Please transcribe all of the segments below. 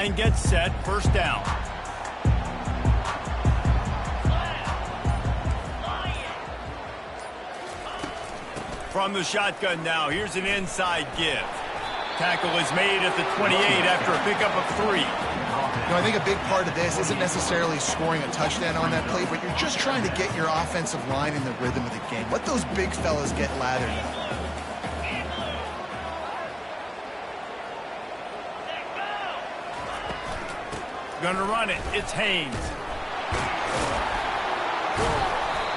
Line gets set, first down. From the shotgun now, here's an inside give. Tackle is made at the 28 after a pickup of 3. I think a big part of this isn't necessarily scoring a touchdown on that play, but you're just trying to get your offensive line in the rhythm of the game. Let those big fellas get lathered up. Gonna run it. It's Haynes.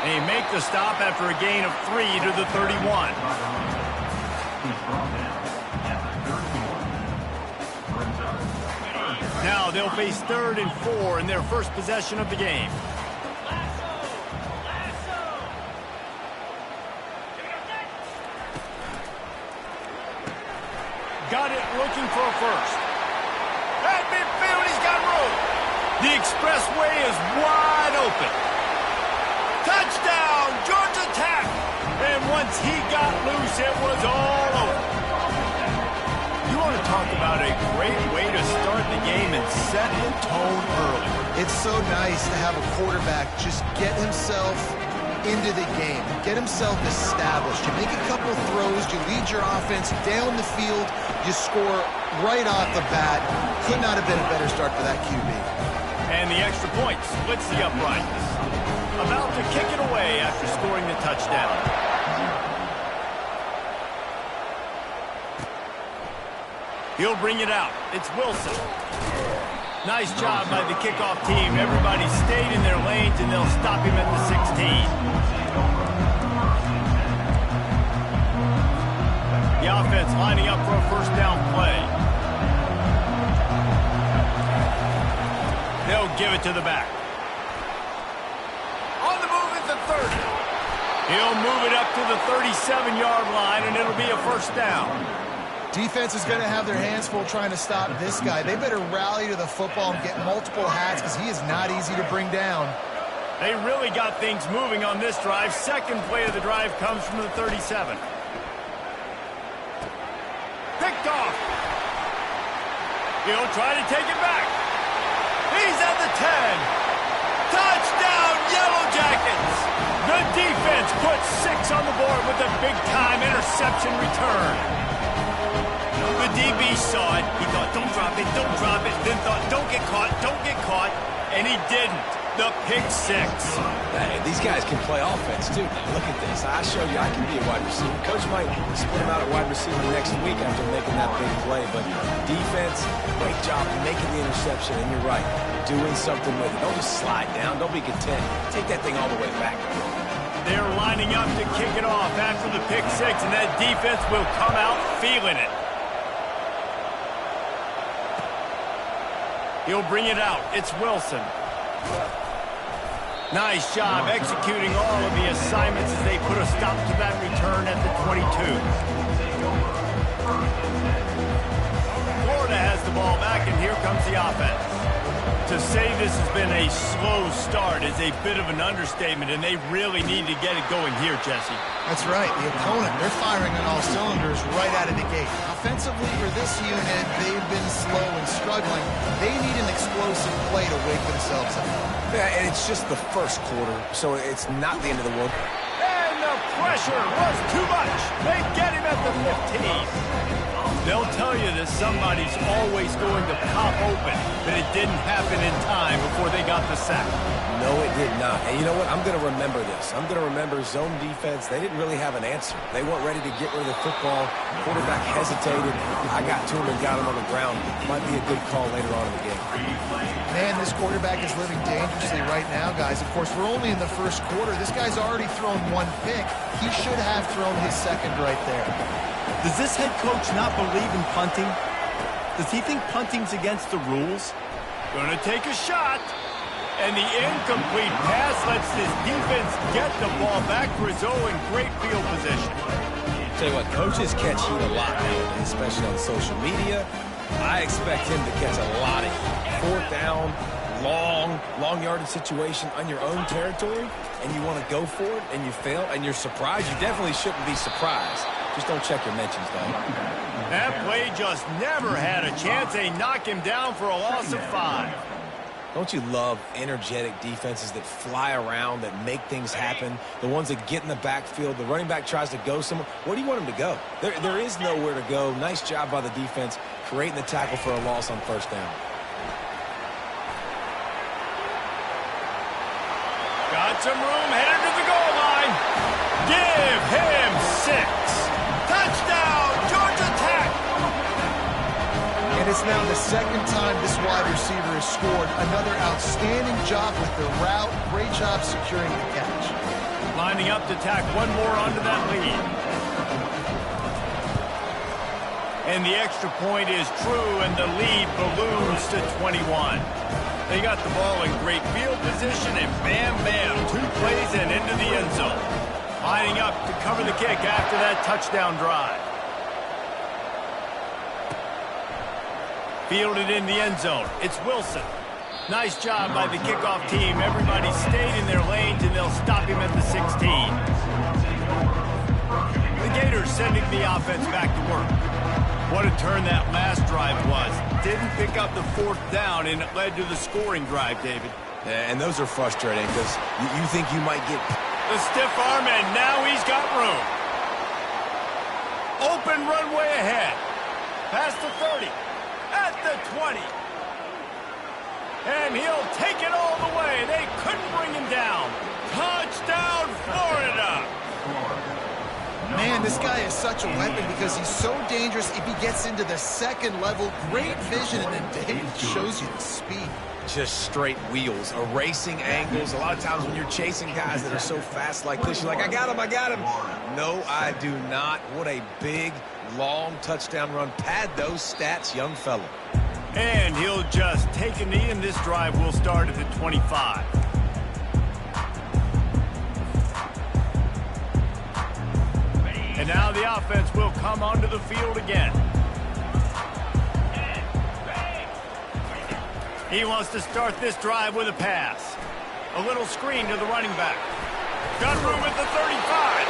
They make the stop after a gain of 3 to the 31. Now they'll face 3rd and 4 in their first possession of the game. Got it, looking for a first. At midfield, he's got room. The expressway is wide open. Touchdown, Georgia Tech. And once he got loose, it was all over. You want to talk about a great way to start the game and set the tone early. It's so nice to have a quarterback just get himself into the game, get himself established. You make a couple throws, you lead your offense down the field, you score right off the bat. Could not have been a better start for that QB. And the extra point splits the uprights. About to kick it away after scoring the touchdown. He'll bring it out. It's Wilson. Nice job by the kickoff team. Everybody stayed in their lanes, and they'll stop him at the 16. The offense lining up for a first down play. They'll give it to the back. On the move at the 30. He'll move it up to the 37-yard line, and it'll be a first down. Defense is going to have their hands full trying to stop this guy. They better rally to the football and get multiple hats because he is not easy to bring down. They really got things moving on this drive. Second play of the drive comes from the 37. Picked off. He'll try to take it back. He's at the 10. Touchdown, Yellow Jackets. The defense puts 6 on the board with a big-time interception return. The DB saw it. He thought, don't drop it, then thought, don't get caught, and he didn't. The pick 6. Hey, these guys can play offense, too. Now, look at this. I showed you I can be a wide receiver. Coach might split him out at wide receiver next week after making that big play, but defense, great job making the interception, and you're right, doing something with it. Don't just slide down. Don't be content. Take that thing all the way back. They're lining up to kick it off after the pick 6, and that defense will come out feeling it. He'll bring it out. It's Wilson. Nice job executing all of the assignments as they put a stop to that return at the 22. Florida has the ball back, and here comes the offense. To say this has been a slow start is a bit of an understatement, and they really need to get it going here, Jesse. That's right. The opponent, they're firing on all cylinders right out of the gate. Offensively for this unit, they've been slow and struggling. They need an explosive play to wake themselves up. Yeah, and it's just the first quarter, so it's not the end of the world. And the pressure was too much. They get him at the 15. They'll tell you that somebody's always going to pop open, but it didn't happen in time before they got the sack. No, it did not. And you know what? I'm going to remember this. I'm going to remember zone defense. They didn't really have an answer. They weren't ready to get rid of the football. Quarterback hesitated. I got to him and got him on the ground. Might be a good call later on in the game. Man, this quarterback is living dangerously right now, guys. Of course, we're only in the first quarter. This guy's already thrown 1 pick. He should have thrown his second right there. Does this head coach not believe in punting? Does he think punting's against the rules? Gonna take a shot. And the incomplete pass lets this defense get the ball back for his own great field position. Tell you what, coaches catch heat a lot now, especially on social media. I expect him to catch a lot of heat. 4th down, long yardage situation on your own territory, and you want to go for it, and you fail, and you're surprised. You definitely shouldn't be surprised. Just don't check your mentions, though. That they just never had a chance. They knock him down for a loss of 5. Don't you love energetic defenses that fly around, that make things happen, the ones that get in the backfield? The running back tries to go somewhere. Where do you want him to go? There is nowhere to go. Nice job by the defense creating the tackle for a loss on first down. Got some room, headed to the goal line. Give him 6. Touchdown, Georgia Tech. And it's now the second time this wide receiver has scored. Another outstanding job with the route. Great job securing the catch. Lining up to tack one more onto that lead. And the extra point is true, and the lead balloons to 21. They got the ball in great field position, and bam, bam, 2 plays and into the end zone. Lining up to cover the kick after that touchdown drive. Fielded in the end zone. It's Wilson. Nice job by the kickoff team. Everybody stayed in their lanes, and they'll stop him at the 16. The Gators sending the offense back to work. What a turn that last drive was. Didn't pick up the 4th down, and it led to the scoring drive, David. Yeah, and those are frustrating because you think you might get... The stiff arm, and now he's got room. Open runway ahead. Past the 30. At the 20. And he'll take it all the way. They couldn't bring him down. Touchdown, Florida. Man, this guy is such a weapon because he's so dangerous if he gets into the second level. Great vision, and then Dave shows you the speed. Just straight wheels, erasing angles. A lot of times when you're chasing guys that are so fast like this, you're like, I got him. No, I do not. What a big, long touchdown run. Pad those stats, young fella. And he'll just take a knee, and this drive will start at the 25. And now the offense will come onto the field again. He wants to start this drive with a pass. A little screen to the running back. Got room at the 35.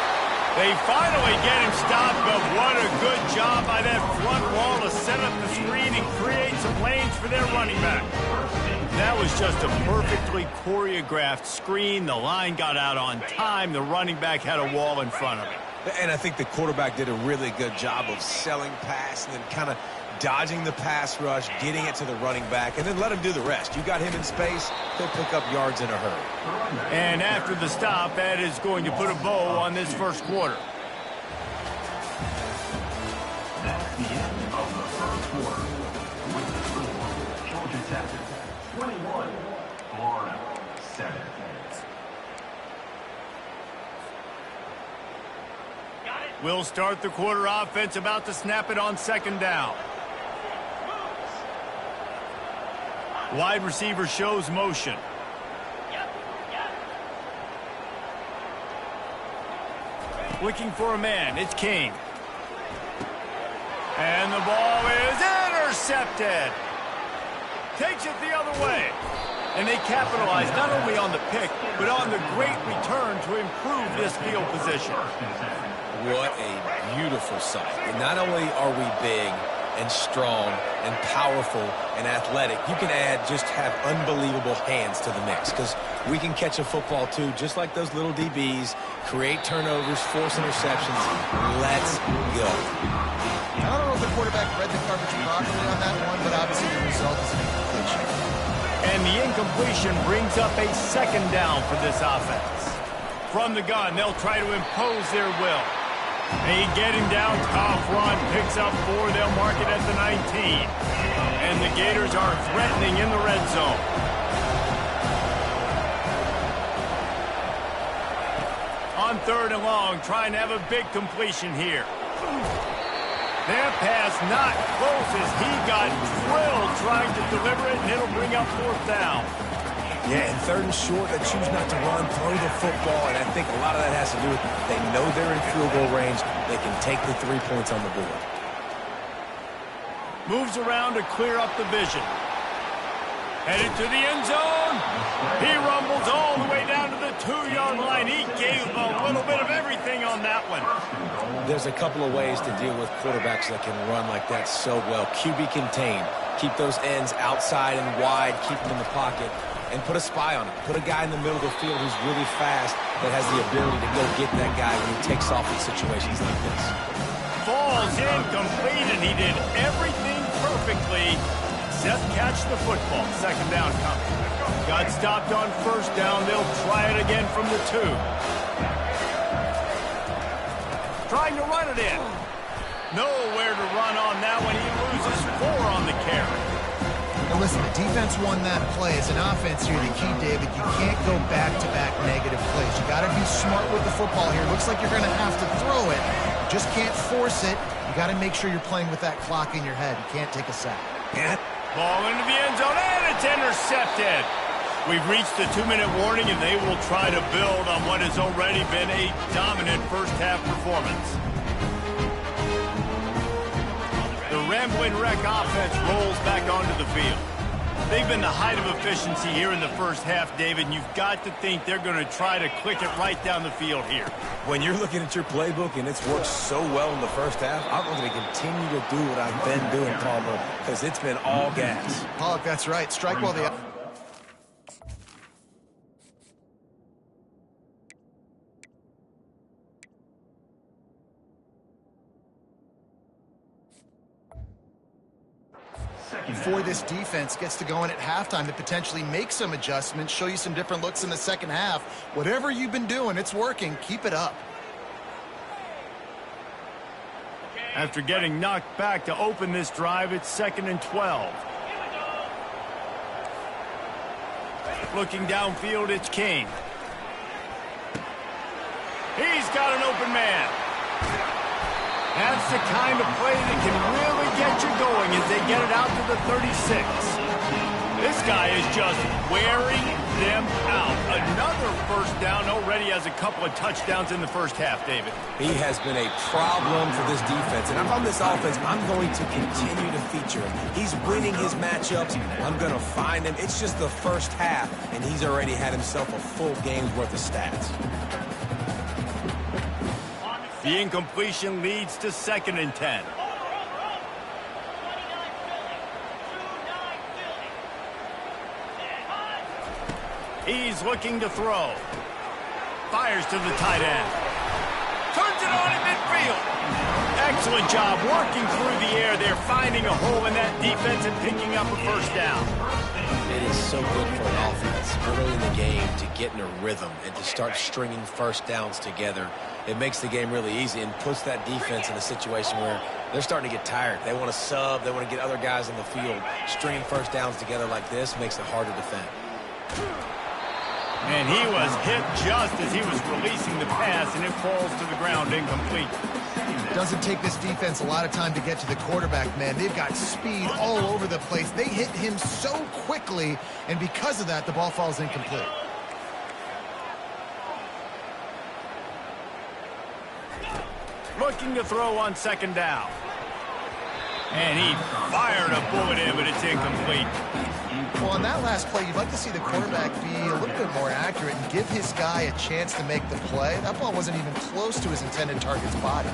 They finally get him stopped, but what a good job by that front wall to set up the screen and create some lanes for their running back. That was just a perfectly choreographed screen. The line got out on time. The running back had a wall in front of him. And I think the quarterback did a really good job of selling pass and then kind of dodging the pass rush, getting it to the running back, and then let him do the rest. You got him in space, he'll pick up yards in a hurry. And after the stop, that is going to put a bow on this first quarter. That's the end of the first quarter. With the score, Georgia Tech 21, Florida 7. We'll start the quarter offense, about to snap it on second down. Wide receiver shows motion. Looking for a man. It's King. And the ball is intercepted. Takes it the other way. And they capitalize not only on the pick, but on the great return to improve this field position. What a beautiful sight. And not only are we big and strong and powerful and athletic, you can have unbelievable hands to the mix, because we can catch a football too, just like those little DBs, create turnovers, force interceptions. Let's go. I don't know if the quarterback read the coverage properly on that one, but obviously the result is an incompletion. And the incompletion brings up a second down for this offense. From the gun, they'll try to impose their will. They get him down, top run, picks up 4, they'll mark it at the 19. And the Gators are threatening in the red zone. On 3rd and long, trying to have a big completion here. That pass not close as he got drilled trying to deliver it, and it'll bring up 4th down. Yeah, and 3rd and short, they choose not to run, throw the football, and I think a lot of that has to do with they know they're in field goal range. They can take the 3 points on the board. Moves around to clear up the vision. Headed to the end zone. He rumbles all the way down to the 2-yard line. He gave a little bit of everything on that one. There's a couple of ways to deal with quarterbacks that can run like that so well. QB contained. Keep those ends outside and wide. Keep them in the pocket. And put a spy on him. Put a guy in the middle of the field who's really fast that has the ability to go get that guy when he takes off in situations like this. Falls incomplete, and he did everything perfectly except catch the football. Second down coming. Got stopped on first down. They'll try it again from the 2. Trying to run it in. Nowhere to run on that one. He loses 4 on the carry. And listen, the defense won that play. As an offense here, the key, David, you can't go back-to-back negative plays. You got to be smart with the football here. Looks like you're going to have to throw it. You just can't force it. You got to make sure you're playing with that clock in your head. You can't take a sack. Ball into the end zone, and it's intercepted. We've reached the 2-minute warning, and they will try to build on what has already been a dominant first-half performance. The Ramblin' Wreck offense rolls back onto the field. They've been the height of efficiency here in the first half, David, and you've got to think they're going to try to click it right down the field here. When you're looking at your playbook and it's worked so well in the first half, I'm going to continue to do what I've been doing, Palmer, because it's been all gas. Pollock, that's right. Strike while the... Before this defense gets to going at halftime to potentially make some adjustments, show you some different looks in the second half. Whatever you've been doing, it's working. Keep it up. After getting knocked back to open this drive, it's 2nd and 12. Looking downfield, it's King. He's got an open man. That's the kind of play that can really get you going as they get it out to the 36. This guy is just wearing them out. Another first down, already has a couple of touchdowns in the first half, David. He has been a problem for this defense. And if I'm this offense, I'm going to continue to feature him. He's winning his matchups. I'm going to find him. It's just the first half, and he's already had himself a full game's worth of stats. The incompletion leads to 2nd and 10. He's looking to throw. Fires to the tight end. Turns it on in midfield. Excellent job working through the air. They're finding a hole in that defense and picking up a first down. It is so good for an offense early in the game to get in a rhythm and to start stringing first downs together. It makes the game really easy and puts that defense in a situation where they're starting to get tired. They want to sub. They want to get other guys on the field. Stringing first downs together like this makes it hard to defend. And he was hit just as he was releasing the pass, and it falls to the ground incomplete. Doesn't take this defense a lot of time to get to the quarterback, man. They've got speed all over the place. They hit him so quickly, and because of that, the ball falls incomplete. Looking to throw on 2nd down. And he fired a bullet in, but it's incomplete. Well, on that last play, you'd like to see the quarterback be a little bit more accurate and give his guy a chance to make the play. That ball wasn't even close to his intended target's body.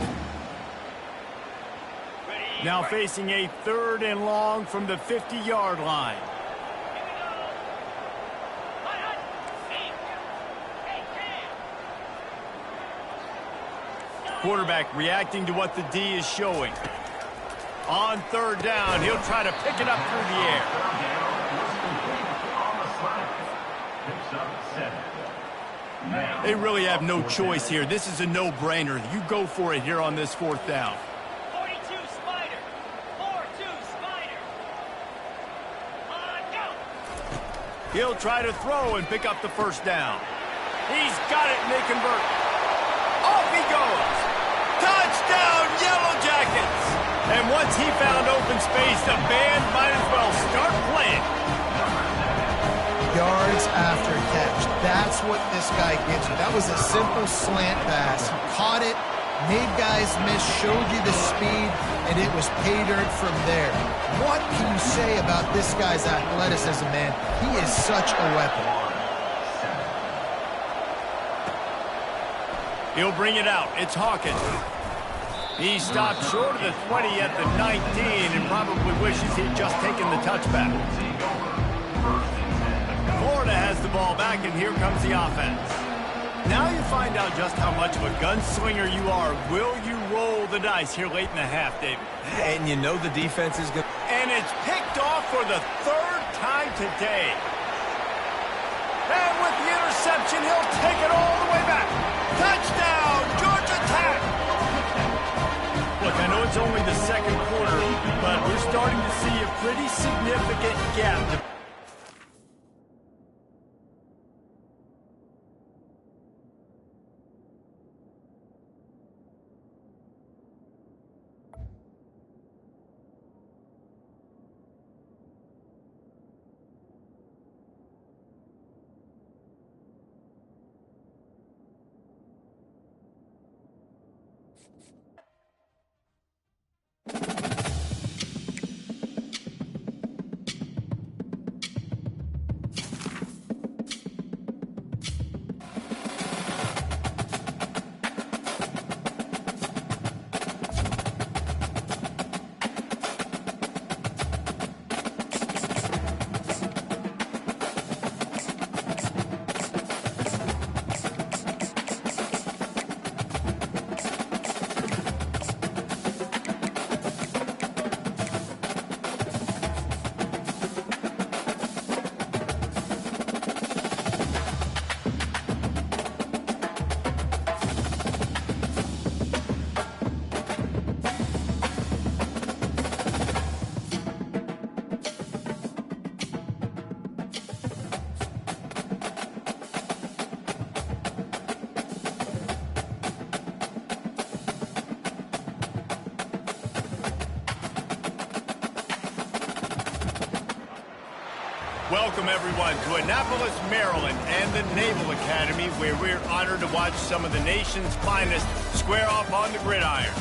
Now facing a 3rd and long from the 50-yard line. Quarterback reacting to what the D is showing. On 3rd down, he'll try to pick it up through the air. They really have no choice here. This is a no-brainer. You go for it here on this 4th down. 42 Spider. 4-2 Spider. On go. He'll try to throw and pick up the first down. He's got it, and they convert. Off he goes. Touchdown, Yellow Jackets! And once he found open space, the band might as well start playing. Yards after catch. That's what this guy gives you. That was a simple slant pass. He caught it, made guys miss, showed you the speed, and it was pay dirt from there. What can you say about this guy's athleticism, man? He is such a weapon. He'll bring it out. It's Hawkins. He stopped short of the 20 at the 19 and probably wishes he'd just taken the touchback. Florida has the ball back, and here comes the offense. Now you find out just how much of a gunslinger you are. Will you roll the dice here late in the half, David? And you know the defense is good. And it's picked off for the third time today. And with the interception, he'll take it all the way back. Touchdown, Georgia Tech! Look, I know it's only the second quarter, but we're starting to see a pretty significant gap. Welcome, everyone, to Annapolis, Maryland, and the Naval Academy, where we're honored to watch some of the nation's finest square off on the gridiron.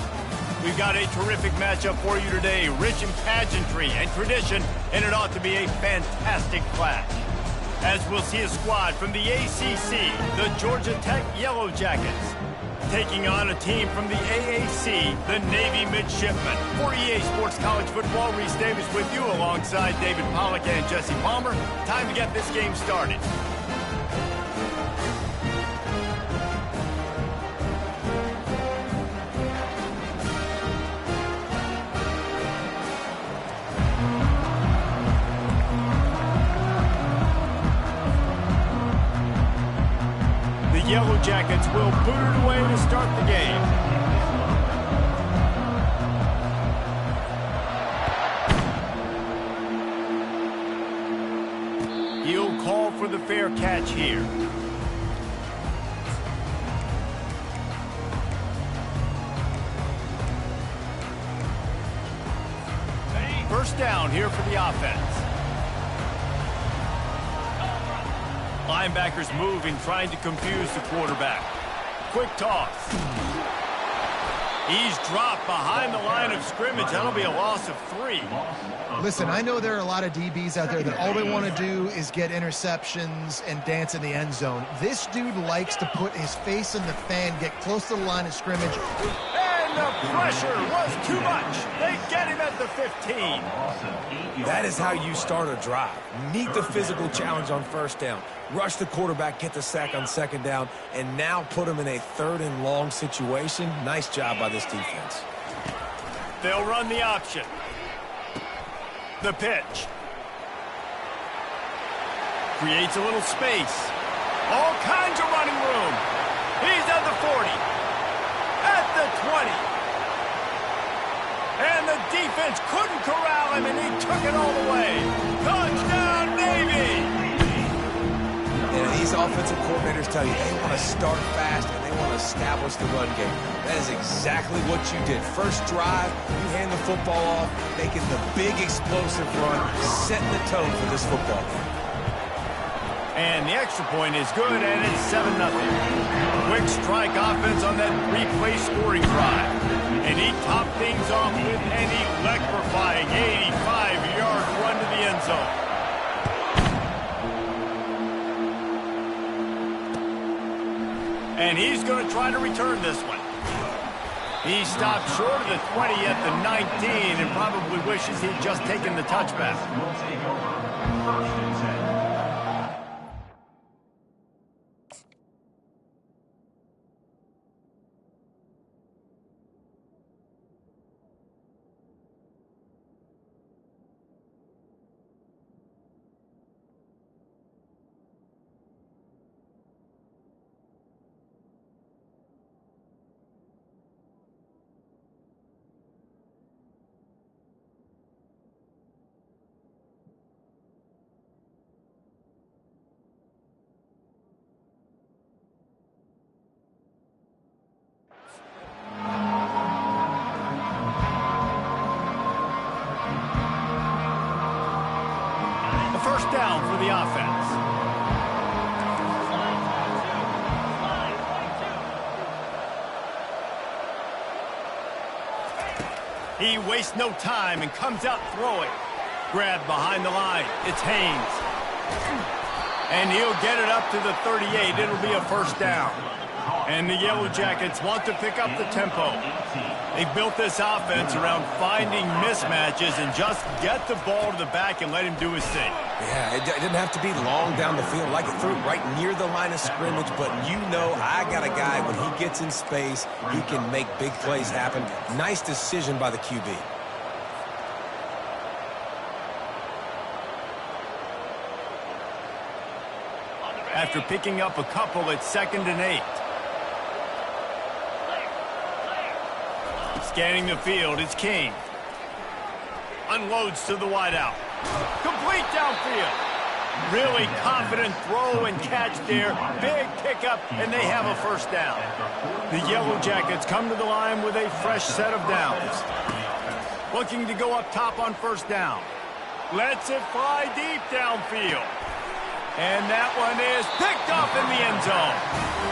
We've got a terrific matchup for you today, rich in pageantry and tradition, and it ought to be a fantastic clash. As we'll see a squad from the ACC, the Georgia Tech Yellow Jackets, taking on a team from the AAC, the Navy Midshipmen. For EA Sports College Football, Reese Davis with you alongside David Pollack and Jesse Palmer. Time to get this game started. Yellow Jackets will boot it away to start the game. He'll call for the fair catch here. First down here for the offense. Linebackers moving, trying to confuse the quarterback. Quick toss. He's dropped behind the line of scrimmage. That'll be a loss of 3. Listen, I know there are a lot of DBs out there that all they want to do is get interceptions and dance in the end zone. This dude likes to put his face in the fan, get close to the line of scrimmage. And the pressure was too much. They get him at the 15. That is how you start a drive. Meet the physical challenge on first down. Rush the quarterback, get the sack on second down, and now put him in a 3rd and long situation. Nice job by this defense. They'll run the option. The pitch. Creates a little space. All kinds of running room. He's at the 40. At the 20. And the defense couldn't corral him, and he took it all the way. Touchdown, Navy! And these offensive coordinators tell you they want to start fast and they want to establish the run game. That is exactly what you did. First drive, you hand the football off, making the big explosive run, setting the tone for this football game. And the extra point is good, and it's 7-0. Quick strike offense on that replay scoring drive. And he topped things off with an electrifying 85-yard run to the end zone. And he's going to try to return this one. He stopped short of the 20 at the 19 and probably wishes he'd just taken the touchback. Will take over. 1st and 10. First down for the offense. He wastes no time and comes out throwing. Grabbed behind the line. It's Haynes. And he'll get it up to the 38. It'll be a first down. And the Yellow Jackets want to pick up the tempo. They built this offense around finding mismatches and just get the ball to the back and let him do his thing. Yeah, it didn't have to be long down the field. Like it threw it right near the line of scrimmage, but you know I got a guy, when he gets in space, he can make big plays happen. Nice decision by the QB. After picking up a couple, it's 2nd and 8. Scanning the field, it's King. Unloads to the wideout. Complete downfield. Really confident throw and catch there. Big pickup, and they have a first down. The Yellow Jackets come to the line with a fresh set of downs. Looking to go up top on first down. Lets it fly deep downfield. And that one is picked off in the end zone.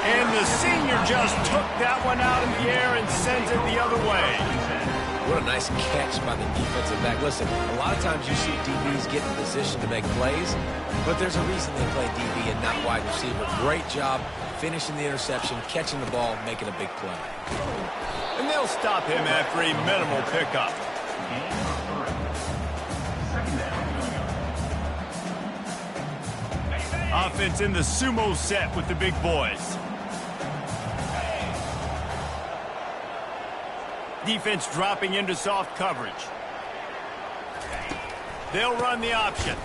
And the senior just took that one out in the air and sends it the other way. What a nice catch by the defensive back. Listen, a lot of times you see DBs get in position to make plays, but there's a reason they play DB and not wide receiver. Great job finishing the interception, catching the ball, making a big play. And they'll stop him after a minimal pickup. Offense in the sumo set with the big boys. Defense dropping into soft coverage. They'll run the option.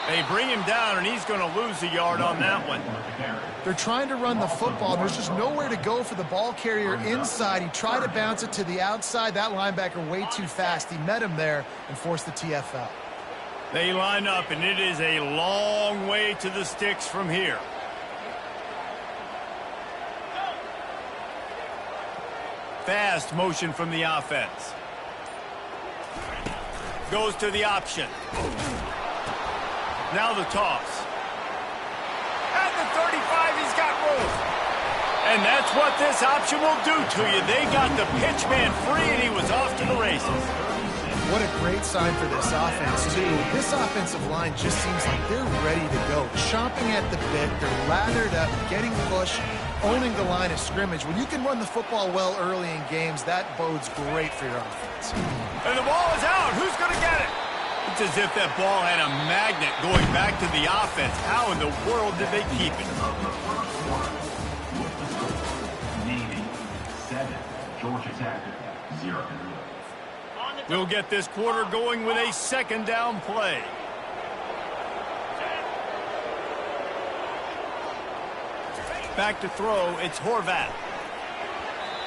They bring him down, and he's going to lose a yard on that one. They're trying to run the football. There's just nowhere to go for the ball carrier inside. He tried to bounce it to the outside. That linebacker way too fast. He met him there and forced the TFL. They line up, and it is a long way to the sticks from here. Fast motion from the offense. Goes to the option. Now the toss. At the 35, he's got room. And that's what this option will do to you. They got the pitch man free, and he was off to the races. What a great sign for this offense, too. This offensive line just seems like they're ready to go. Chomping at the bit, they're lathered up, getting pushed, owning the line of scrimmage. When you can run the football well early in games, that bodes great for your offense. And the ball is out. Who's going to get it? It's as if that ball had a magnet going back to the offense. How in the world did they keep it? Navy 7, Georgia Tech 0. We'll get this quarter going with a second down play. Back to throw, it's Horvat.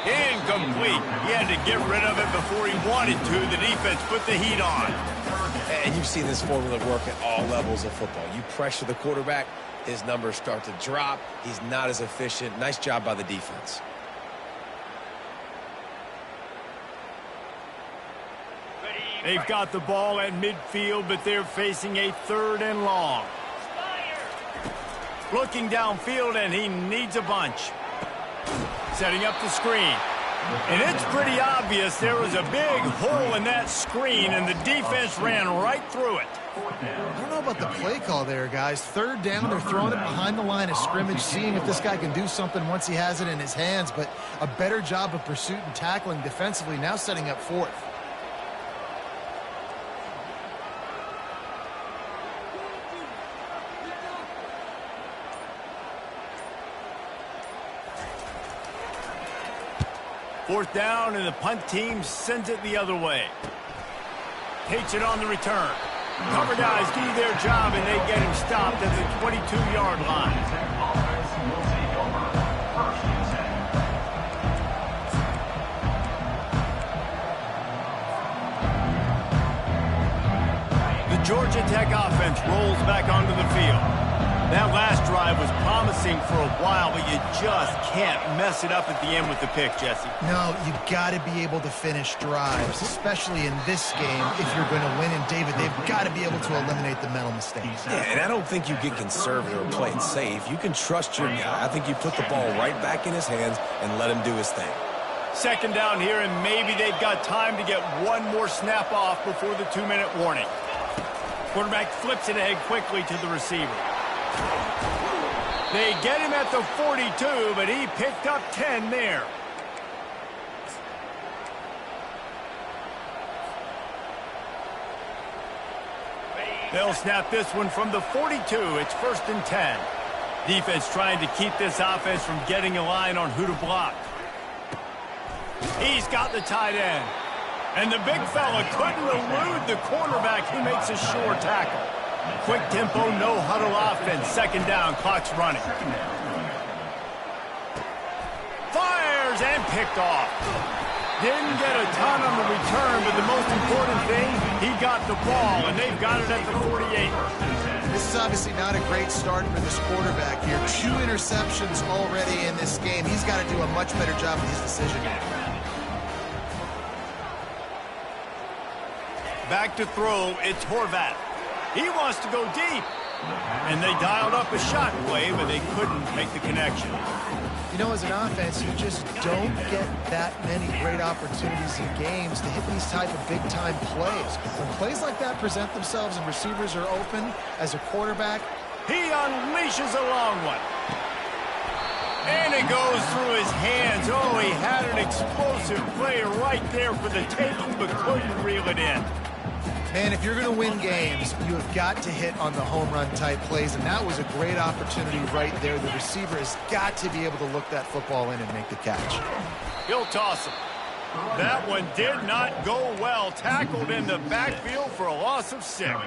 Incomplete. He had to get rid of it before he wanted to. The defense put the heat on. And you've seen this formula work at all levels of football. You pressure the quarterback, his numbers start to drop. He's not as efficient. Nice job by the defense. They've got the ball at midfield, but they're facing a 3rd and long. Looking downfield, and he needs a bunch. Setting up the screen. And it's pretty obvious there was a big hole in that screen, and the defense ran right through it. I don't know about the play call there, guys. Third down, they're throwing it behind the line of scrimmage, seeing if this guy can do something once he has it in his hands, but a better job of pursuit and tackling defensively, now setting up fourth. Fourth down, and the punt team sends it the other way. Takes it on the return. Cover guys do their job, and they get him stopped at the 22-yard line. Offense will take over. First and 10. The Georgia Tech offense rolls back onto the field. That last drive was promising for a while, but you just can't mess it up at the end with the pick, Jesse. No, you got to be able to finish drives, especially in this game if you're going to win. And, David, they've got to be able to eliminate the mental mistakes. Yeah, and I don't think you get conservative or play it safe. You can trust your guy. I think you put the ball right back in his hands and let him do his thing. Second down here, and maybe they've got time to get one more snap off before the 2-minute warning. Quarterback flips it ahead quickly to the receiver. They get him at the 42, but he picked up 10 there. They'll snap this one from the 42. It's first and 10. Defense trying to keep this offense from getting a line on who to block. He's got the tight end. And the big fella couldn't elude the cornerback. He makes a sure tackle. Quick tempo, no huddle offense. Second down, clock's running. Fires and picked off. Didn't get a ton on the return, but the most important thing, he got the ball, and they've got it at the 48. This is obviously not a great start for this quarterback here. 2 interceptions already in this game. He's got to do a much better job with his decision making. Back to throw, it's Horvat. He wants to go deep. And they dialed up a shot play, but they couldn't make the connection. You know, as an offense, you just don't get that many great opportunities in games to hit these type of big-time plays. When plays like that present themselves and receivers are open, as a quarterback, he unleashes a long one. And it goes through his hands. Oh, he had an explosive play right there for the taking, but couldn't reel it in. Man, if you're going to win games, you have got to hit on the home run type plays, and that was a great opportunity right there. The receiver has got to be able to look that football in and make the catch. He'll toss him. That one did not go well. Tackled in the backfield for a loss of 6.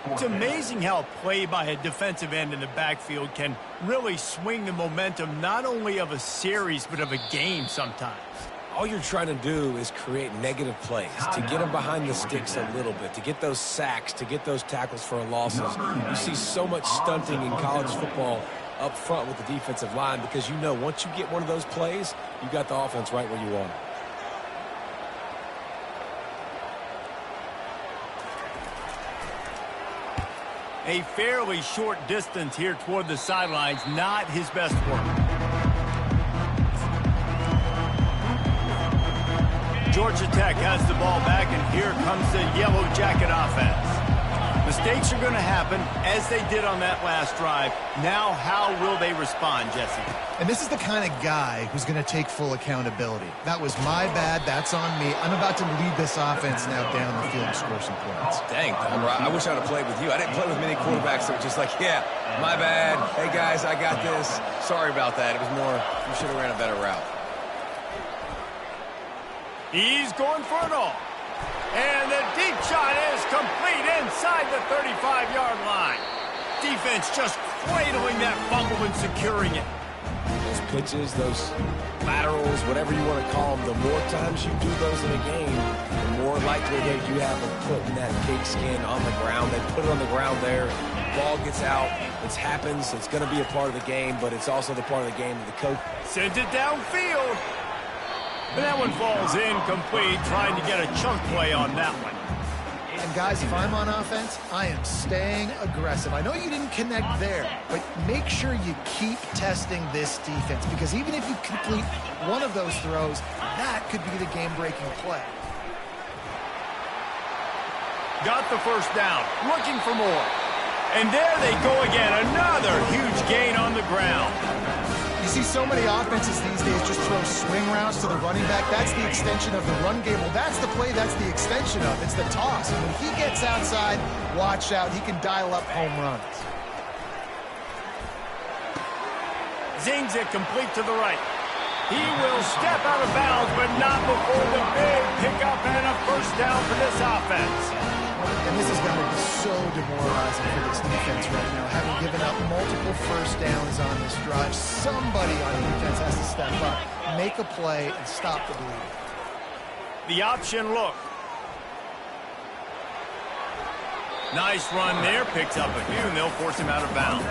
It's amazing how play by a defensive end in the backfield can really swing the momentum not only of a series but of a game sometimes. All you're trying to do is create negative plays, to get them behind the sticks a little bit, to get those sacks, to get those tackles for losses. You see so much stunting in college football up front with the defensive line because you know once you get one of those plays, you got the offense right where you want it. A fairly short distance here toward the sidelines, not his best work. Georgia Tech has the ball back, and here comes the Yellow Jacket offense. Mistakes are going to happen, as they did on that last drive. Now, how will they respond, Jesse? And this is the kind of guy who's going to take full accountability. That was my bad. That's on me. I'm about to lead this offense now down the field and score some points. Dang, Palmer, I wish I would have played with you. I didn't play with many quarterbacks that were just like, yeah, my bad. Hey, guys, I got this. Sorry about that. It was more, you should have ran a better route. He's going for it all. And the deep shot is complete inside the 35-yard line. Defense just cradling that fumble and securing it. Those pitches, those laterals, whatever you want to call them, the more times you do those in a game, the more likelihood you have of putting that pigskin on the ground. They put it on the ground there. Ball gets out. It happens. It's going to be a part of the game, but it's also the part of the game that the coach sends it downfield. But that one falls incomplete, trying to get a chunk play on that one. And guys, if I'm on offense, I am staying aggressive. I know you didn't connect there, but make sure you keep testing this defense, because even if you complete one of those throws, that could be the game-breaking play. Got the first down, looking for more. And there they go again, another huge gain on the ground. You see so many offenses these days just throw swing routes to the running back. That's the extension of the run game. Well, that's the play that's the extension of. It's the toss. And when he gets outside, watch out. He can dial up home runs. Zings it complete to the right. He will step out of bounds, but not before the big pickup and a first down for this offense. And this is going to be so demoralizing for this defense right now, having given up multiple first downs on this drive. Somebody on defense has to step up, make a play, and stop the bleeding. The option look. Nice run there, picks up a few, and they'll force him out of bounds.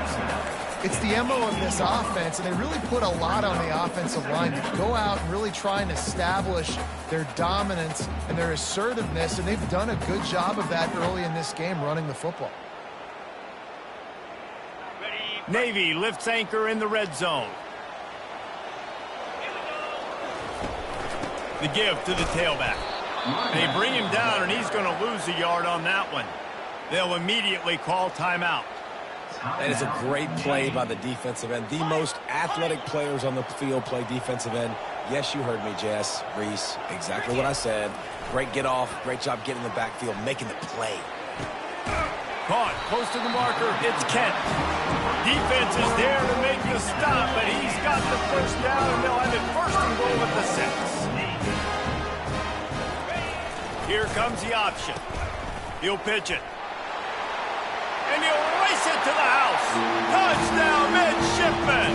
It's the MO of this offense, and they really put a lot on the offensive line to go out and really try and establish their dominance and their assertiveness, and they've done a good job of that early in this game, running the football. Navy lifts anchor in the red zone. The give to the tailback. They bring him down, and he's going to lose a yard on that one. They'll immediately call timeout. That is a great play by the defensive end. The most athletic players on the field play defensive end. Yes, you heard me, Jess, Reese. Exactly what I said. Great get off. Great job getting in the backfield, making the play. Caught close to the marker. It's Kent. Defense is there to make the stop, but he's got the first down, and they'll have it first and goal at the 6. Here comes the option. He'll pitch it. And he'll race it to the house. Touchdown, midshipman.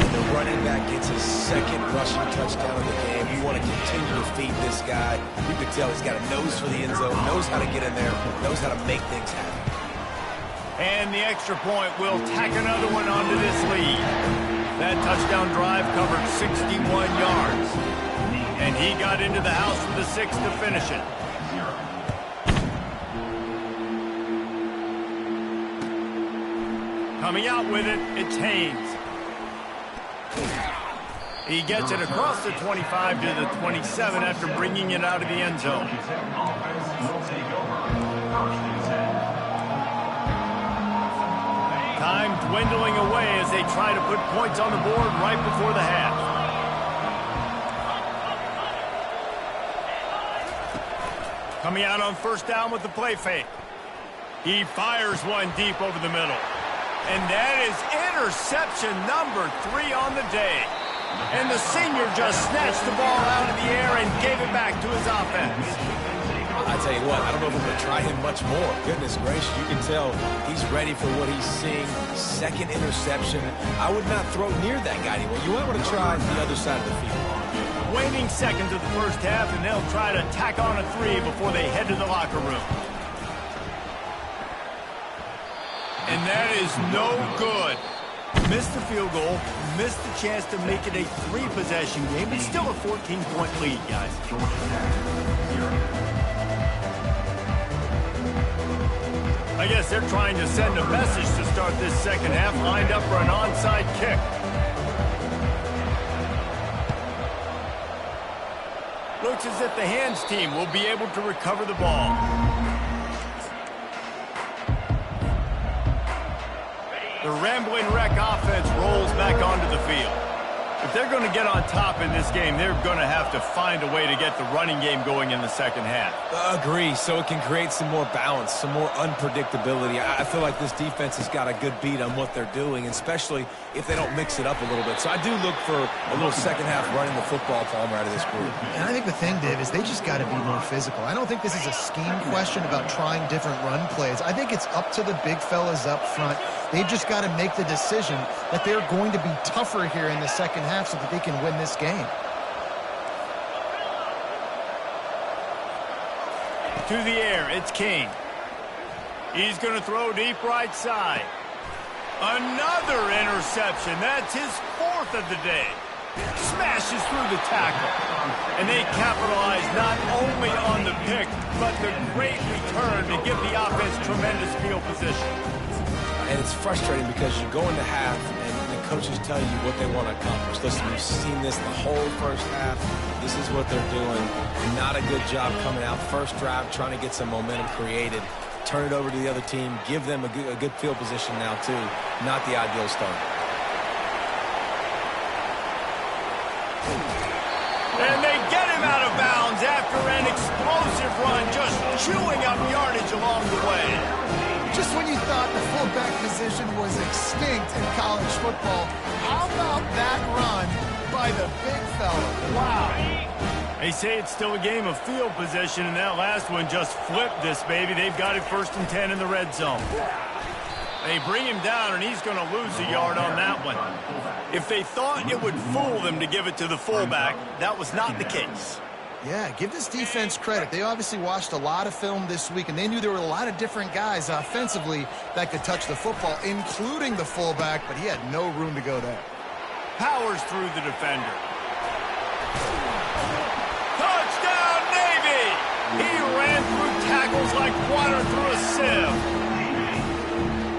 The running back gets his second rushing touchdown of the game. You want to continue to feed this guy. You can tell he's got a nose for the end zone, knows how to get in there, knows how to make things happen. And the extra point will tack another one onto this lead. That touchdown drive covered 61 yards. And he got into the house for the 6 to finish it. Coming out with it, it's Haynes. He gets it across the 25 to the 27 after bringing it out of the end zone. Time dwindling away as they try to put points on the board right before the half. Coming out on first down with the play fake. He fires one deep over the middle. And that is interception number 3 on the day. And the senior just snatched the ball out of the air and gave it back to his offense. I tell you what, I don't know if I'm going to try him much more. Goodness gracious, you can tell he's ready for what he's seeing. Second interception. I would not throw near that guy anymore. You might want to try the other side of the field. Waning seconds of the first half, and they'll try to tack on a 3 before they head to the locker room. And that is no good. Missed the field goal, missed the chance to make it a 3-possession game, but still a 14-point lead, guys. I guess they're trying to send a message to start this second half, lined up for an onside kick. Looks as if the hands team will be able to recover the ball. The Rambling Wreck offense rolls back onto the field. If they're going to get on top in this game, they're going to have to find a way to get the running game going in the second half. Agree, so it can create some more balance, some more unpredictability. I feel like this defense has got a good beat on what they're doing, especially if they don't mix it up a little bit. So I do look for a little second half running the football, Palmer, out of this group. And I think the thing, Dave, is they just got to be more physical. I don't think this is a scheme question about trying different run plays. I think it's up to the big fellas up front. They've just got to make the decision that they're going to be tougher here in the second half so that they can win this game. To the air, it's King. He's going to throw deep right side. Another interception. That's his 4th of the day. Smashes through the tackle. And they capitalize not only on the pick, but the great return to give the offense tremendous field position. And it's frustrating because you go into half and the coaches tell you what they want to accomplish. Listen, we've seen this the whole first half. This is what they're doing. Not a good job coming out first drive, trying to get some momentum created. Turn it over to the other team. Give them a good field position now, too. Not the ideal start. And they get him out of bounds after an explosive run, just chewing up yardage along the way. Just when you thought the fullback position was extinct in college football, how about that run by the big fella? Wow. They say it's still a game of field position, and that last one just flipped this baby. They've got it 1st and 10 in the red zone. They bring him down, and he's going to lose a yard on that one. If they thought it would fool them to give it to the fullback, that was not the case. Yeah, give this defense credit. They obviously watched a lot of film this week, and they knew there were a lot of different guys offensively that could touch the football, including the fullback, but he had no room to go there. Powers through the defender. Touchdown, Navy! He ran through tackles like water through a sieve.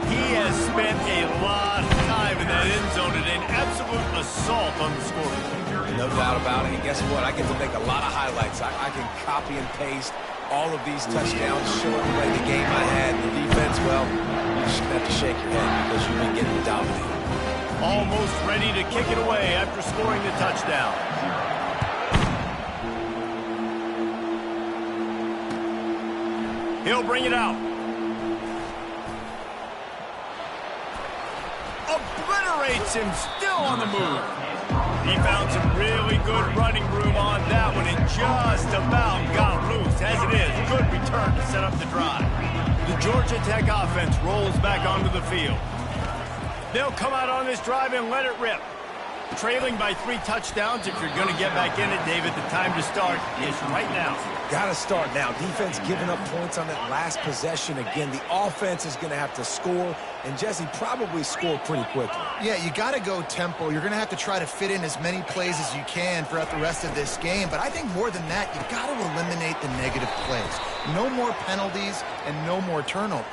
He has spent a lot of time in that end zone and an absolute assault on the scoreboard. No doubt about it. And guess what? I get to make a lot of highlights. I can copy and paste all of these touchdowns, showing away the game I had. The defense, well, you shouldn't have to shake your head because you've been getting dominated. Almost ready to kick it away after scoring the touchdown. He'll bring it out. Obliterates him, still on the move. He found some really good running room on that one and just about got loose. As it is, good return to set up the drive. The Georgia Tech offense rolls back onto the field. They'll come out on this drive and let it rip. Trailing by 3 touchdowns. If you're going to get back in it, David, the time to start is right now. Got to start now. Defense giving up points on that last possession. Again, the offense is going to have to score, and Jesse probably score pretty quickly. Yeah, you got to go tempo. You're going to have to try to fit in as many plays as you can throughout the rest of this game. But I think more than that, you got to eliminate the negative plays. No more penalties and no more turnovers.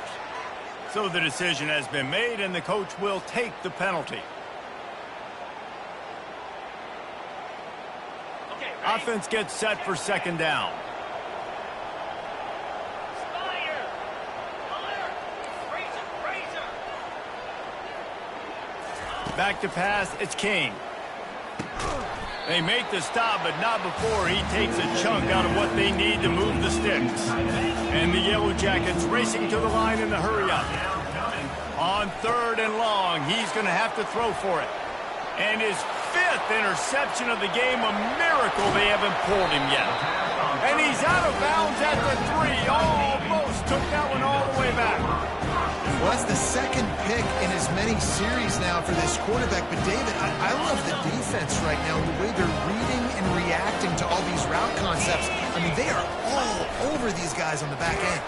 So the decision has been made, and the coach will take the penalty. Offense gets set for 2nd down. Spider! Alert! Razor! Back to pass, it's King. They make the stop, but not before he takes a chunk out of what they need to move the sticks. And the Yellow Jackets racing to the line in the hurry-up. On 3rd and long, he's going to have to throw for it. And his 5th interception of the game, a miracle they haven't pulled him yet. And he's out of bounds at the 3. Almost took that one all the way back. Well, that's the 2nd pick in as many series now for this quarterback. But, David, I love the defense right now, the way they're reading and reacting to all these route concepts. I mean, they are all over these guys on the back end.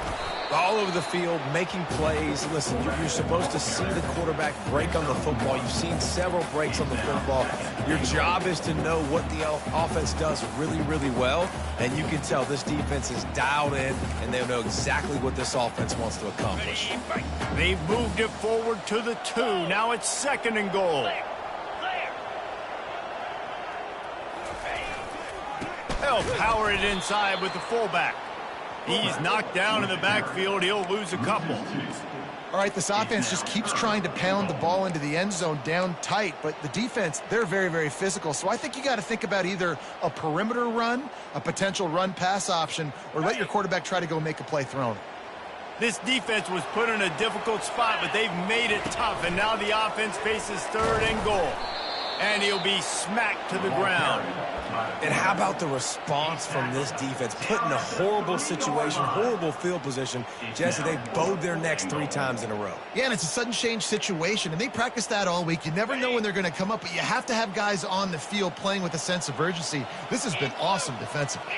All over the field, making plays. Listen, you're supposed to see the quarterback break on the football. You've seen several breaks on the football. Your job is to know what the offense does really, really well. And you can tell this defense is dialed in, and they know exactly what this offense wants to accomplish. They've moved it forward to the 2. Now it's 2nd and goal. They'll power it inside with the fullback. He's knocked down in the backfield. He'll lose a couple. All right, this offense just keeps trying to pound the ball into the end zone down tight, but the defense, they're very, very physical. So I think you got to think about either a perimeter run, a potential run-pass option, or let your quarterback try to go make a play thrown. This defense was put in a difficult spot, but they've made it tough, and now the offense faces 3rd and goal. And he'll be smacked to the ground. And how about the response from this defense? Put in a horrible situation, horrible field position. Jesse, they bowed their necks 3 times in a row. Yeah, and it's a sudden change situation, and they practice that all week. You never know when they're going to come up, but you have to have guys on the field playing with a sense of urgency. This has been awesome defensively.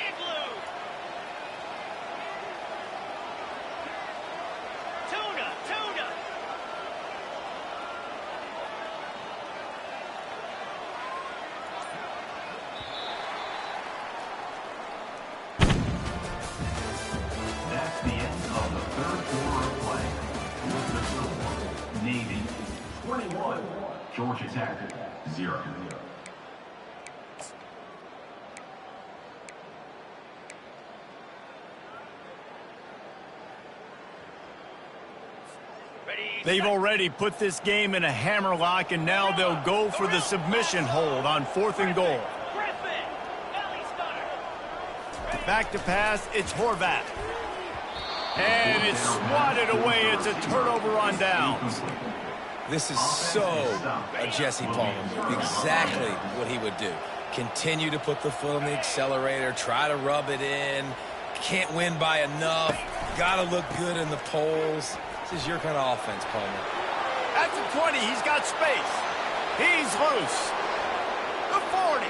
Georgia Tech, 0. They've already put this game in a hammerlock, and now they'll go for the submission hold on 4th and goal. Back to pass, it's Horvath. And it's swatted away. It's a turnover on downs. This is so a Jesse Palmer move. Exactly what he would do. Continue to put the foot on the accelerator, try to rub it in. Can't win by enough. Got to look good in the polls. This is your kind of offense, Palmer. At the 20, he's got space. He's loose. The 40.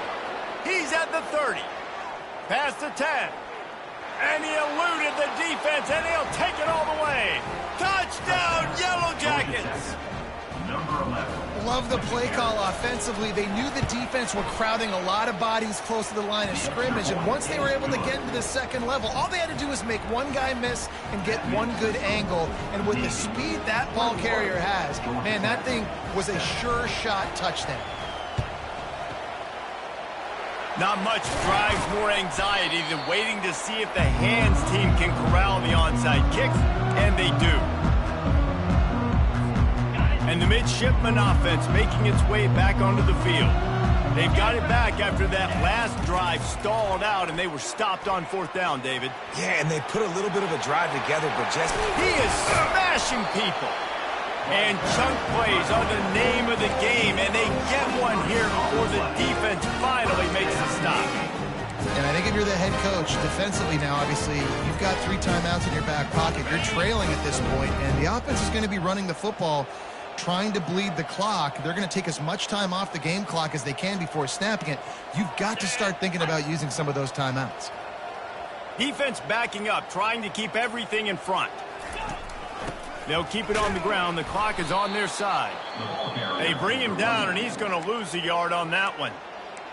He's at the 30. Past the 10. And he eluded the defense, and he'll take it all the way. Touchdown, Yellow Jackets! Number 11. Love the play call offensively. They knew the defense were crowding a lot of bodies close to the line of scrimmage, and once they were able to get into the second level, all they had to do was make one guy miss and get one good angle. And with the speed that ball carrier has, man, that thing was a sure shot touchdown. Not much drives more anxiety than waiting to see if the hands team can corral the onside kick, and they do. And the midshipman offense making its way back onto the field. They've got it back after that last drive stalled out, and they were stopped on 4th down, David. Yeah, and they put a little bit of a drive together, but just... He is smashing people. And chunk plays are the name of the game, and they get one here before the defense finally makes the stop. And I think if you're the head coach, defensively now, obviously, you've got 3 timeouts in your back pocket. You're trailing at this point, and the offense is going to be running the football, trying to bleed the clock. They're going to take as much time off the game clock as they can before snapping it. You've got to start thinking about using some of those timeouts. Defense backing up, trying to keep everything in front. They'll keep it on the ground. The clock is on their side. They bring him down, and he's going to lose a yard on that one.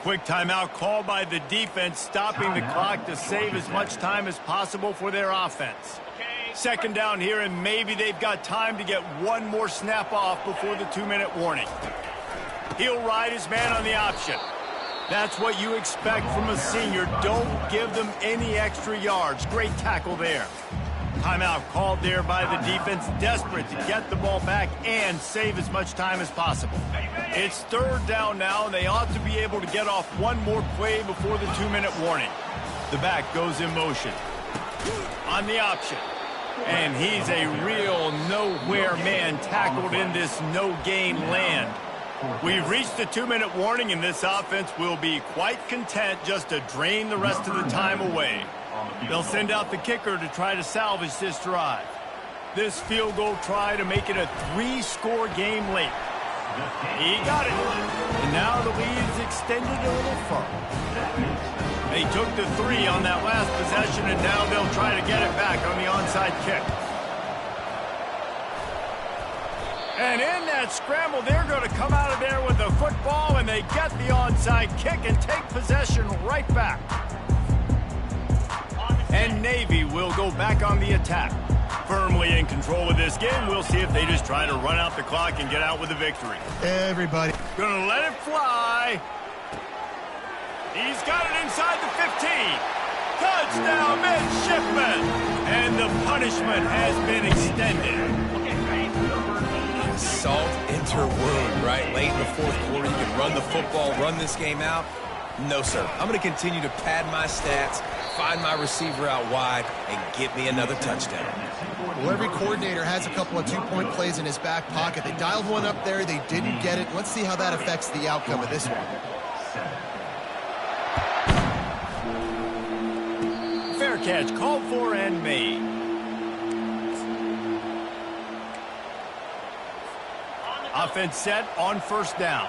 Quick timeout called by the defense, stopping the clock to save as much time as possible for their offense. Second down here, and maybe they've got time to get one more snap off before the 2-minute warning. He'll ride his man on the option. That's what you expect from a senior. Don't give them any extra yards. Great tackle there. Timeout called there by the defense, desperate to get the ball back and save as much time as possible. It's 3rd down now, and they ought to be able to get off one more play before the 2-minute warning. The back goes in motion. On the option. And he's a real nowhere man tackled in this no-gain land. We've reached the 2-minute warning, and this offense will be quite content just to drain the rest of the time away. They'll send out the kicker to try to salvage this drive. This field goal try to make it a 3-score game late. He got it. And now the lead is extended a little further. They took the 3 on that last possession, and now they'll try to get it back on the onside kick. And in that scramble, they're going to come out of there with the football, and they get the onside kick and take possession right back. And Navy will go back on the attack. Firmly in control of this game. We'll see if they just try to run out the clock and get out with a victory. Everybody. Gonna let it fly. He's got it inside the 15. Touchdown, midshipman. And the punishment has been extended. Salt into wound, right? Late in the 4th quarter, you can run the football, run this game out. No, sir. I'm going to continue to pad my stats, find my receiver out wide, and get me another touchdown. Well, every coordinator has a couple of 2-point plays in his back pocket. They dialed one up there. They didn't get it. Let's see how that affects the outcome of this one. Fair catch called for and made. Offense set on 1st down.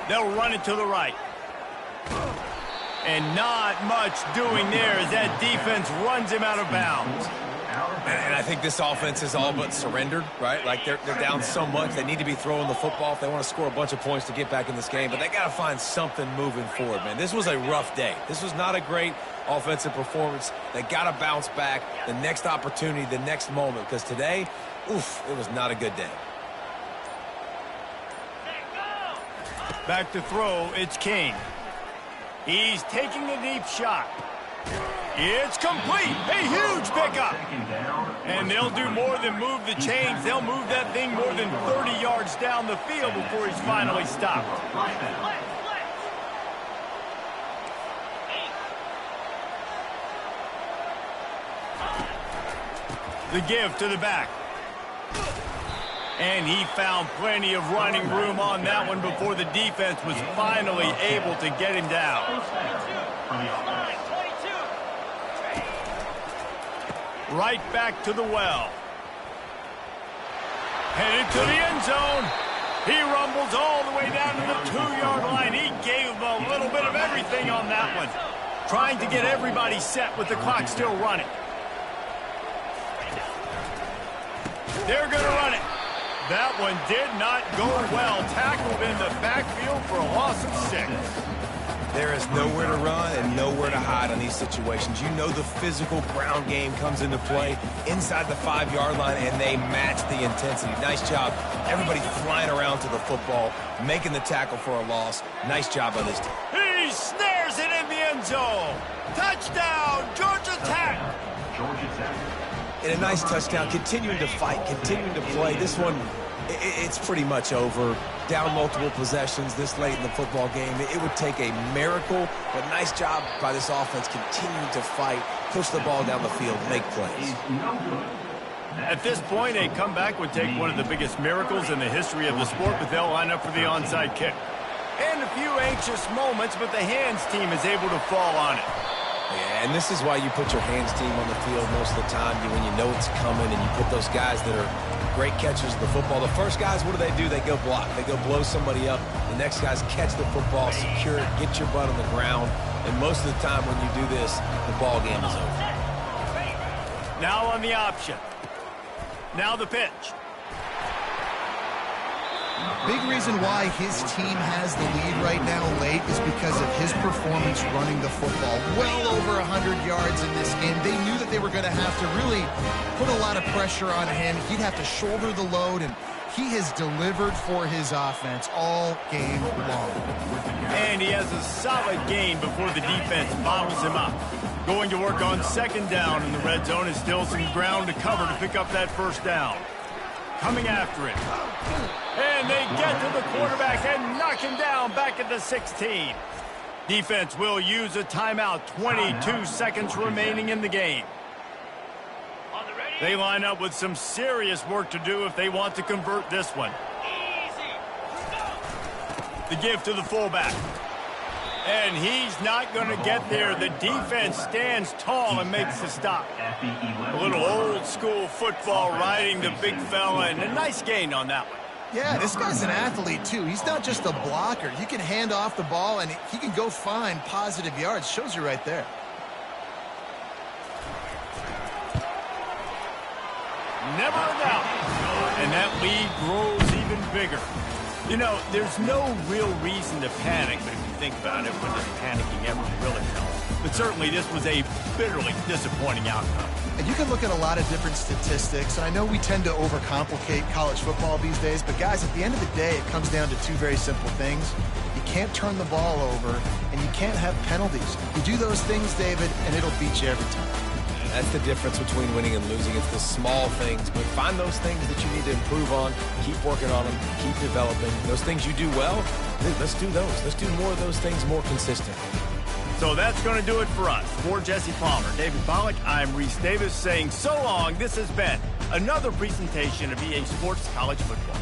They'll run it to the right. And not much doing there as that defense runs him out of bounds. And I think this offense is all but surrendered, right? Like, they're down so much. They need to be throwing the football if they want to score a bunch of points to get back in this game. But they got to find something moving forward, man. This was a rough day. This was not a great offensive performance. They got to bounce back the next opportunity, the next moment. Because today, oof, it was not a good day. Back to throw, it's King. He's taking a deep shot. It's complete. A huge pickup. And they'll do more than move the chains. They'll move that thing more than 30 yards down the field before he's finally stopped. The give to the back. And he found plenty of running room on that one before the defense was finally able to get him down. Right back to the well. Headed to the end zone. He rumbles all the way down to the 2-yard line. He gave him a little bit of everything on that one. Trying to get everybody set with the clock still running. They're going to run it. That one did not go well. Tackled in the backfield for a loss of 6. There is nowhere to run and nowhere to hide on these situations. You know the physical ground game comes into play inside the 5-yard line, and they match the intensity. Nice job. Everybody flying around to the football, making the tackle for a loss. Nice job on this team. He snares it in the end zone. Touchdown, Georgia Tech. Georgia Tech. And a nice touchdown, continuing to fight, continuing to play. This one, it's pretty much over. Down multiple possessions this late in the football game. It would take a miracle, but nice job by this offense continuing to fight, push the ball down the field, make plays. At this point, a comeback would take one of the biggest miracles in the history of the sport, but they'll line up for the onside kick. And a few anxious moments, but the hands team is able to fall on it. Yeah, and this is why you put your hands team on the field most of the time, when you know it's coming, and you put those guys that are great catchers of the football. The first guys, what do? They go block. They go blow somebody up. The next guys catch the football, secure it, get your butt on the ground. And most of the time when you do this, the ball game is over. Now on the option. Now the pitch. Big reason why his team has the lead right now late is because of his performance running the football. Well over 100 yards in this game. They knew that they were going to have to really put a lot of pressure on him. He'd have to shoulder the load, and he has delivered for his offense all game long. And he has a solid gain before the defense bottles him up. Going to work on second down in the red zone is still some ground to cover to pick up that first down. Coming after him. And they get to the quarterback and knock him down back at the 16. Defense will use a timeout. 22 seconds remaining in the game. They line up with some serious work to do if they want to convert this one. The give to the fullback. And he's not going to get there. The defense stands tall and makes the stop. A little old-school football riding the big fella, and a nice gain on that one. Yeah, this guy's an athlete, too. He's not just a blocker. You can hand off the ball, and he can go find positive yards. Shows you right there. Never a doubt. And that lead grows even bigger. You know, there's no real reason to panic, but if you think about it, when does panicking ever really help? But certainly this was a bitterly disappointing outcome. And you can look at a lot of different statistics, and I know we tend to overcomplicate college football these days, but guys, at the end of the day, it comes down to two very simple things. You can't turn the ball over, and you can't have penalties. You do those things, David, and it'll beat you every time. That's the difference between winning and losing. It's the small things, but find those things that you need to improve on, keep working on them, keep developing. Those things you do well, let's do those. Let's do more of those things more consistently. So that's going to do it for us. For Jesse Palmer, David Pollack, I'm Reese Davis saying so long. This has been another presentation of EA Sports College Football.